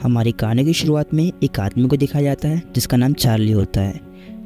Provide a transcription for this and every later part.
हमारी कहानी की शुरुआत में एक आदमी को दिखाया जाता है जिसका नाम चार्ली होता है।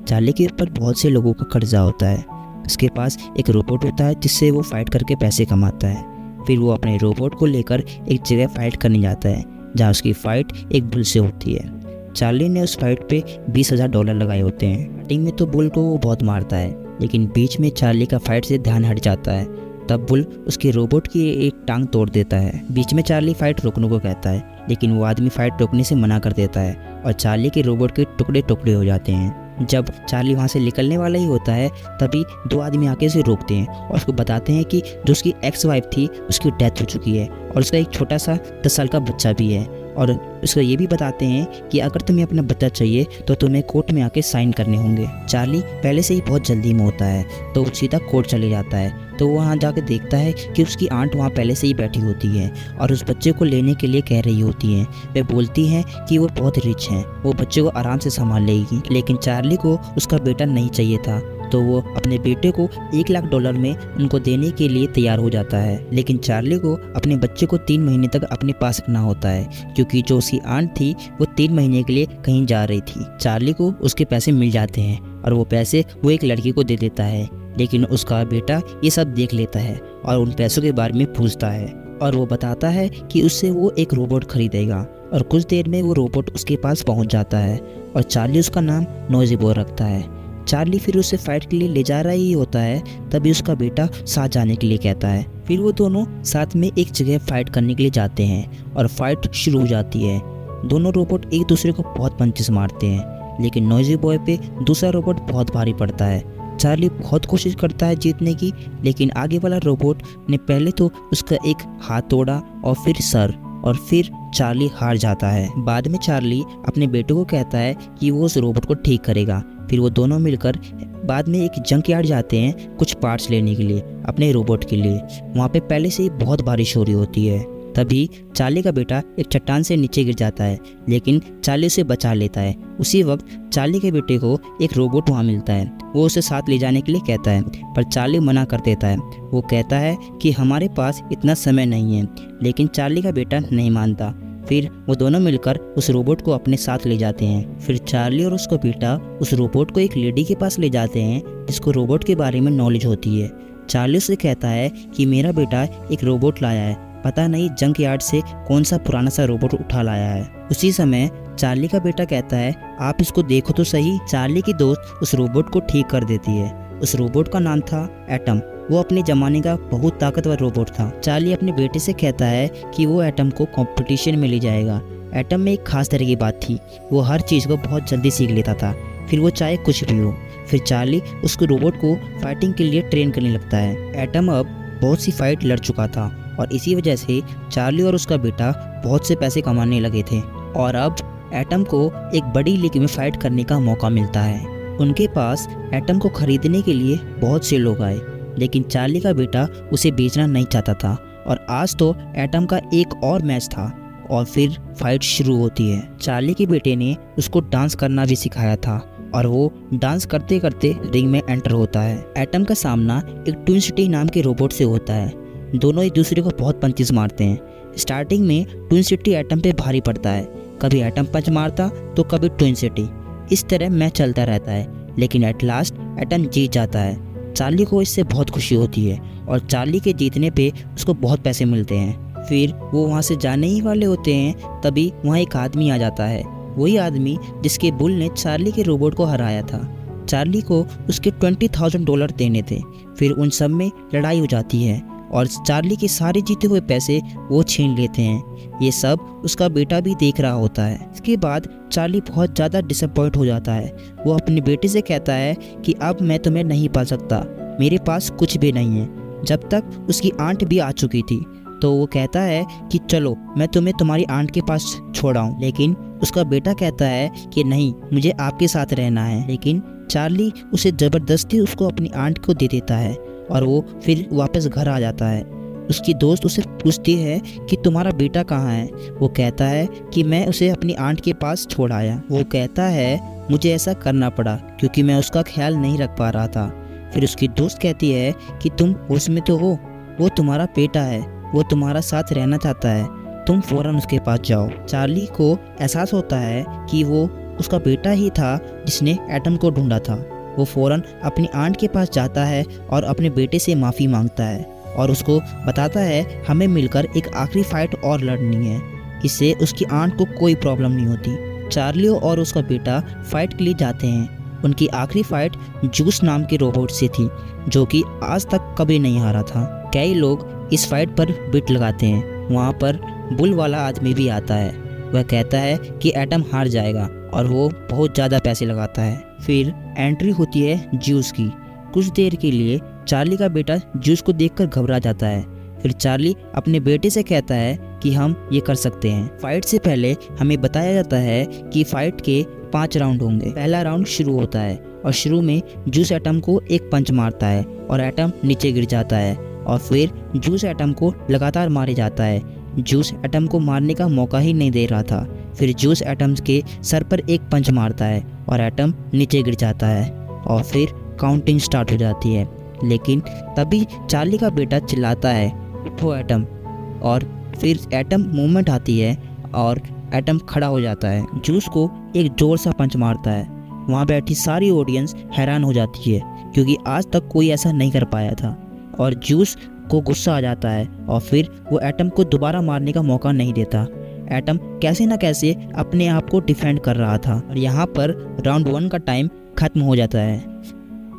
चार्ली के ऊपर बहुत से लोगों का कर्जा होता है। उसके पास एक रोबोट होता है जिससे वो फाइट करके पैसे कमाता है। फिर वो अपने रोबोट को लेकर एक जगह फाइट करने जाता है जहाँ उसकी फाइट एक बुल से होती है। चार्ली ने उस फाइट पे $20,000 लगाए होते हैं। स्टार्टिंग में तो बुल को वो बहुत मारता है, लेकिन बीच में चार्ली का फाइट से ध्यान हट जाता है। तब बुल उसके रोबोट की एक टांग तोड़ देता है। बीच में चार्ली फाइट रोकने को कहता है, लेकिन वो आदमी फाइट रोकने से मना कर देता है और चार्ली के रोबोट के टुकड़े टुकड़े हो जाते हैं। जब चार्ली वहाँ से निकलने वाला ही होता है तभी दो आदमी आके उसे रोकते हैं और उसको बताते हैं कि जो उसकी एक्स वाइफ थी उसकी डेथ हो चुकी है और उसका एक छोटा सा 10 साल का बच्चा भी है। और उसको ये भी बताते हैं कि अगर तुम्हें अपना बच्चा चाहिए तो तुम्हें कोर्ट में आके साइन करने होंगे। चार्ली पहले से ही बहुत जल्दी में होता है तो वो सीधा कोर्ट चले जाता है। तो वो वहाँ जाकर देखता है कि उसकी आंट वहाँ पहले से ही बैठी होती है और उस बच्चे को लेने के लिए कह रही होती है। वे बोलती हैं कि वो बहुत रिच हैं, वो बच्चे को आराम से संभाल लेगी। लेकिन चार्ली को उसका बेटा नहीं चाहिए था तो वो अपने बेटे को $1 लाख में उनको देने के लिए तैयार हो जाता है। लेकिन चार्ली को अपने बच्चे को 3 महीने तक अपने पास रखना होता है क्योंकि जो उसकी आंट थी वो 3 महीने के लिए कहीं जा रही थी। चार्ली को उसके पैसे मिल जाते हैं और वो पैसे वो एक लड़की को दे देता है, लेकिन उसका बेटा ये सब देख लेता है और उन पैसों के बारे में पूछता है और वो बताता है कि उससे वो एक रोबोट खरीदेगा। और कुछ देर में वो रोबोट उसके पास पहुंच जाता है और चार्ली उसका नाम नॉइजी बॉय रखता है। चार्ली फिर उसे फाइट के लिए ले जा रहा ही होता है तभी उसका बेटा साथ जाने के लिए कहता है। फिर वो दोनों साथ में एक जगह फाइट करने के लिए जाते हैं और फाइट शुरू हो जाती है। दोनों रोबोट एक दूसरे को बहुत पंचेस मारते हैं, लेकिन नॉइजी बॉय पे दूसरा रोबोट बहुत भारी पड़ता है। चार्ली बहुत कोशिश करता है जीतने की, लेकिन आगे वाला रोबोट ने पहले तो उसका एक हाथ तोड़ा और फिर सर, और फिर चार्ली हार जाता है। बाद में चार्ली अपने बेटे को कहता है कि वो उस रोबोट को ठीक करेगा। फिर वो दोनों मिलकर बाद में एक जंक यार्ड जाते हैं कुछ पार्ट्स लेने के लिए अपने रोबोट के लिए। वहाँ पे पहले से ही बहुत बारिश हो रही होती है। तभी चार्ली का बेटा एक चट्टान से नीचे गिर जाता है, लेकिन चार्ली उसे बचा लेता है। उसी वक्त चार्ली के बेटे को एक रोबोट वहाँ मिलता है। वो उसे साथ ले जाने के लिए कहता है, पर चार्ली मना कर देता है। वो कहता है कि हमारे पास इतना समय नहीं है, लेकिन चार्ली का बेटा नहीं मानता। फिर वो दोनों मिलकर उस रोबोट को अपने साथ ले जाते हैं। फिर चार्ली और उसका बेटा उस रोबोट को एक लेडी के पास ले जाते हैं जिसको रोबोट के बारे में नॉलेज होती है। चार्ली उससे कहता है कि मेरा बेटा एक रोबोट लाया है, पता नहीं जंक यार्ड से कौन सा पुराना सा रोबोट उठा लाया है। उसी समय चार्ली का बेटा कहता है, आप इसको देखो तो सही। चार्ली की दोस्त उस रोबोट को ठीक कर देती है। उस रोबोट का नाम था एटम। वो अपने ज़माने का बहुत ताकतवर रोबोट था। चार्ली अपने बेटे से कहता है कि वो एटम को कंपटीशन में ले जाएगा। एटम में एक खास तरह की बात थी, वो हर चीज़ को बहुत जल्दी सीख लेता था, फिर वो चाहे कुछ भी हो। फिर चार्ली उसको रोबोट को फाइटिंग के लिए ट्रेन करने लगता है। एटम अब बहुत सी फाइट लड़ चुका था और इसी वजह से चार्ली और उसका बेटा बहुत से पैसे कमाने लगे थे और अब एटम को एक बड़ी लीग में फाइट करने का मौका मिलता है। उनके पास एटम को खरीदने के लिए बहुत से लोग आए, लेकिन चार्ली का बेटा उसे बेचना नहीं चाहता था। और आज तो एटम का एक और मैच था और फिर फाइट शुरू होती है। चार्ली के बेटे ने उसको डांस करना भी सिखाया था और वो डांस करते करते रिंग में एंटर होता है। एटम का सामना एक ट्विन सिटी नाम के रोबोट से होता है। दोनों एक दूसरे को बहुत पंचेस मारते हैं। स्टार्टिंग में ट्विन सिटी एटम पे भारी पड़ता है, कभी एटम पंच मारता तो कभी ट्विन सिटी। इस तरह मैच चलता रहता है, लेकिन एट लास्ट एटम जीत जाता है। चार्ली को इससे बहुत खुशी होती है और चार्ली के जीतने पे उसको बहुत पैसे मिलते हैं। फिर वो वहाँ से जाने ही वाले होते हैं तभी वहाँ एक आदमी आ जाता है, वही आदमी जिसके बुल ने चार्ली के रोबोट को हराया था। चार्ली को उसके $20,000 देने थे। फिर उन सब में लड़ाई हो जाती है और चार्ली के सारे जीते हुए पैसे वो छीन लेते हैं। ये सब उसका बेटा भी देख रहा होता है। इसके बाद चार्ली बहुत ज़्यादा डिसअपॉइंट हो जाता है। वो अपने बेटे से कहता है कि अब मैं तुम्हें नहीं पाल सकता, मेरे पास कुछ भी नहीं है। जब तक उसकी आंट भी आ चुकी थी तो वो कहता है कि चलो मैं तुम्हें तुम्हारी आंट के पास छोड़ाऊँ, लेकिन उसका बेटा कहता है कि नहीं, मुझे आपके साथ रहना है। लेकिन चार्ली उसे ज़बरदस्ती उसको अपनी आंट को दे देता है और वो फिर वापस घर आ जाता है। उसकी दोस्त उसे पूछती है कि तुम्हारा बेटा कहाँ है। वो कहता है कि मैं उसे अपनी आंट के पास छोड़ आया। वो कहता है मुझे ऐसा करना पड़ा क्योंकि मैं उसका ख्याल नहीं रख पा रहा था। फिर उसकी दोस्त कहती है कि तुम होश में तो हो, वो तुम्हारा बेटा है, वो तुम्हारा साथ रहना चाहता है। तुम फ़ौरन उसके पास जाओ। चार्ली को एहसास होता है कि वो उसका बेटा ही था जिसने एटम को ढूंढा था। वो फ़ौरन अपनी आंट के पास जाता है और अपने बेटे से माफ़ी मांगता है और उसको बताता है हमें मिलकर एक आखिरी फ़ाइट और लड़नी है। इससे उसकी आंट को कोई प्रॉब्लम नहीं होती। चार्ली और उसका बेटा फ़ाइट के लिए जाते हैं। उनकी आखिरी फ़ाइट जूस नाम के रोबोट से थी जो कि आज तक कभी नहीं हारा था। कई लोग इस फाइट पर बिट लगाते हैं। वहाँ पर बुल वाला आदमी भी आता है। वह कहता है कि एटम हार जाएगा और वो बहुत ज़्यादा पैसे लगाता है। फिर एंट्री होती है जूस की। कुछ देर के लिए चार्ली का बेटा जूस को देखकर घबरा जाता है। फिर चार्ली अपने बेटे से कहता है कि हम ये कर सकते हैं। फाइट से पहले हमें बताया जाता है कि फाइट के 5 राउंड होंगे। पहला राउंड शुरू होता है और शुरू में जूस एटम को एक पंच मारता है और एटम नीचे गिर जाता है और फिर जूस एटम को लगातार मारे जाता है। जूस एटम को मारने का मौका ही नहीं दे रहा था। फिर जूस एटम के सर पर एक पंच मारता है और एटम नीचे गिर जाता है और फिर काउंटिंग स्टार्ट हो जाती है। लेकिन तभी चार्ली का बेटा चिल्लाता है उठो एटम, और फिर एटम मूवमेंट आती है और एटम खड़ा हो जाता है। जूस को एक जोर सा पंच मारता है। वहाँ बैठी सारी ऑडियंस हैरान हो जाती है क्योंकि आज तक कोई ऐसा नहीं कर पाया था और जूस को गुस्सा आ जाता है और फिर वो एटम को दोबारा मारने का मौका नहीं देता। एटम कैसे ना कैसे अपने आप को डिफेंड कर रहा था और यहाँ पर राउंड 1 का टाइम खत्म हो जाता है।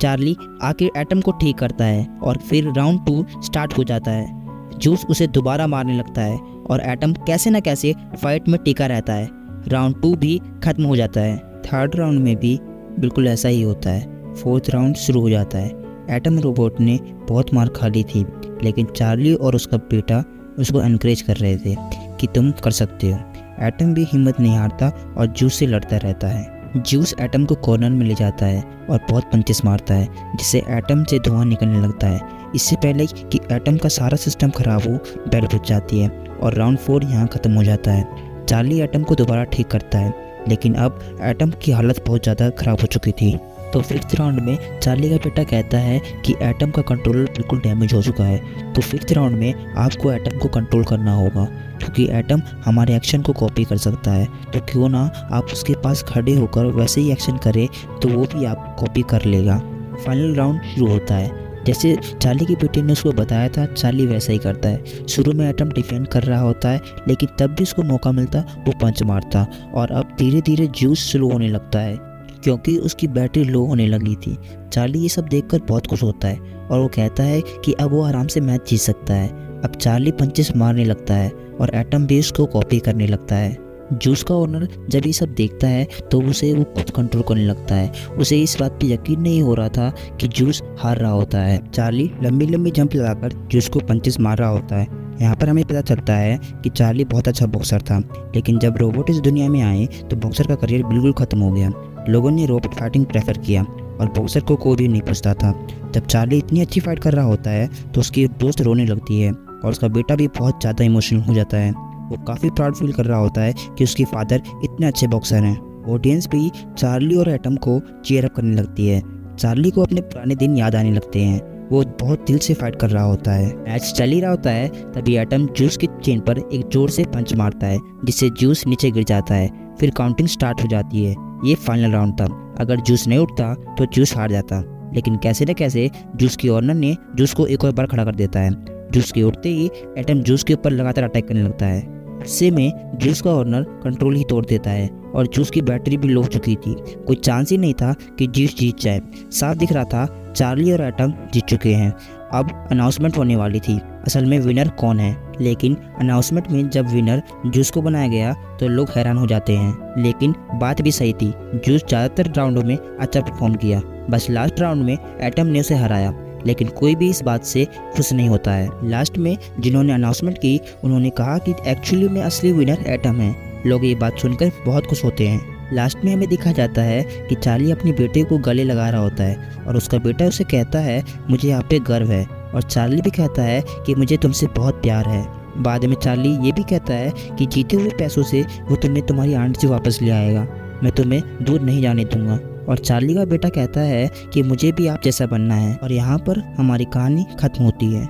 चार्ली आखिर एटम को ठीक करता है और फिर राउंड 2 स्टार्ट हो जाता है। जूस उसे दोबारा मारने लगता है और एटम कैसे ना कैसे फाइट में टिका रहता है। राउंड 2 भी खत्म हो जाता है। थर्ड राउंड में भी बिल्कुल ऐसा ही होता है। फोर्थ राउंड शुरू हो जाता है। एटम रोबोट ने बहुत मार खा ली थी लेकिन चार्ली और उसका बेटा उसको एनकरेज कर रहे थे कि तुम कर सकते हो। एटम भी हिम्मत नहीं हारता और जूस से लड़ता रहता है। जूस एटम को कॉर्नर में ले जाता है और बहुत पंचेस मारता है जिससे एटम से धुआं निकलने लगता है। इससे पहले कि एटम का सारा सिस्टम खराब हो बेल बुझ जाती है और राउंड 4 यहाँ ख़त्म हो जाता है। चार्ली एटम को दोबारा ठीक करता है लेकिन अब एटम की हालत बहुत ज़्यादा ख़राब हो चुकी थी। तो फिफ्थ राउंड में चार्ली का बेटा कहता है कि एटम का कंट्रोलर बिल्कुल डैमेज हो चुका है। तो फिफ्थ राउंड में आपको एटम को कंट्रोल करना होगा क्योंकि एटम हमारे एक्शन को कॉपी कर सकता है। तो क्यों ना आप उसके पास खड़े होकर वैसे ही एक्शन करें तो वो भी आप कॉपी कर लेगा। फाइनल राउंड शुरू होता है। जैसे चार्ली के बेटे ने उसको बताया था चार्ली वैसा ही करता है। शुरू में एटम डिफेंड कर रहा होता है लेकिन तब भी उसको मौका मिलता वो पंच मारता और अब धीरे धीरे जूस स्लो होने लगता है क्योंकि उसकी बैटरी लो होने लगी थी। चार्ली ये सब देखकर बहुत खुश होता है और वो कहता है कि अब वो आराम से मैच जीत सकता है। अब चार्ली पंचेस मारने लगता है और एटम भी उसको कॉपी करने लगता है। जूस का ओनर जब ये सब देखता है तो उसे वो खुद कंट्रोल करने लगता है। उसे इस बात पे यकीन नहीं हो रहा था कि जूस हार रहा होता है। चार्ली लंबी लंबी जंप लगाकर जूस को पंचेस मार रहा होता है। यहाँ पर हमें पता चलता है कि चार्ली बहुत अच्छा बॉक्सर था लेकिन जब रोबोट इस दुनिया में आए तो बॉक्सर का करियर बिल्कुल ख़त्म हो गया। लोगों ने रोबोट फाइटिंग प्रेफर किया और बॉक्सर को कोई भी नहीं पूछता था। जब चार्ली इतनी अच्छी फाइट कर रहा होता है तो उसकी दोस्त रोने लगती है और उसका बेटा भी बहुत ज़्यादा इमोशनल हो जाता है। वो काफ़ी प्राउड फील कर रहा होता है कि उसके फादर इतने अच्छे बॉक्सर हैं। ऑडियंस भी चार्ली और एटम को चीयर अप करने लगती है। चार्ली को अपने पुराने दिन याद आने लगते हैं। वो बहुत दिल से फाइट कर रहा होता है। मैच चल ही रहा होता है तभी एटम जूस की चेन पर एक जोर से पंच मारता है जिससे जूस नीचे गिर जाता है। फिर काउंटिंग स्टार्ट हो जाती है। ये फाइनल राउंड था। अगर जूस नहीं उठता तो जूस हार जाता लेकिन कैसे न कैसे जूस की ऑनर ने जूस को एक और बार खड़ा कर देता है। जूस के उठते ही एटम जूस के ऊपर लगातार अटैक करने लगता है। ऐसे में जूस का ऑनर कंट्रोल ही तोड़ देता है और जूस की बैटरी भी लो हो चुकी थी। कोई चांस ही नहीं था कि जूस जीत जाए। साफ दिख रहा था चार्ली और एटम जीत चुके हैं। अब अनाउंसमेंट होने वाली थी असल में विनर कौन है। लेकिन अनाउंसमेंट में जब विनर जूस को बनाया गया तो लोग हैरान हो जाते हैं। लेकिन बात भी सही थी। जूस ज़्यादातर राउंडों में अच्छा परफॉर्म किया, बस लास्ट राउंड में एटम ने उसे हराया। लेकिन कोई भी इस बात से खुश नहीं होता है। लास्ट में जिन्होंने अनाउंसमेंट की उन्होंने कहा कि एक्चुअली में असली विनर एटम है। लोग ये बात सुनकर बहुत खुश होते हैं। लास्ट में हमें दिखा जाता है कि चार्ली अपने बेटे को गले लगा रहा होता है और उसका बेटा उसे कहता है मुझे आप पे गर्व है, और चार्ली भी कहता है कि मुझे तुमसे बहुत प्यार है। बाद में चार्ली ये भी कहता है कि जीते हुए पैसों से वो तुम्हें तुम्हारी आंट से वापस ले आएगा, मैं तुम्हें दूर नहीं जाने दूंगा। और चार्ली का बेटा कहता है कि मुझे भी आप जैसा बनना है। और यहाँ पर हमारी कहानी खत्म होती है।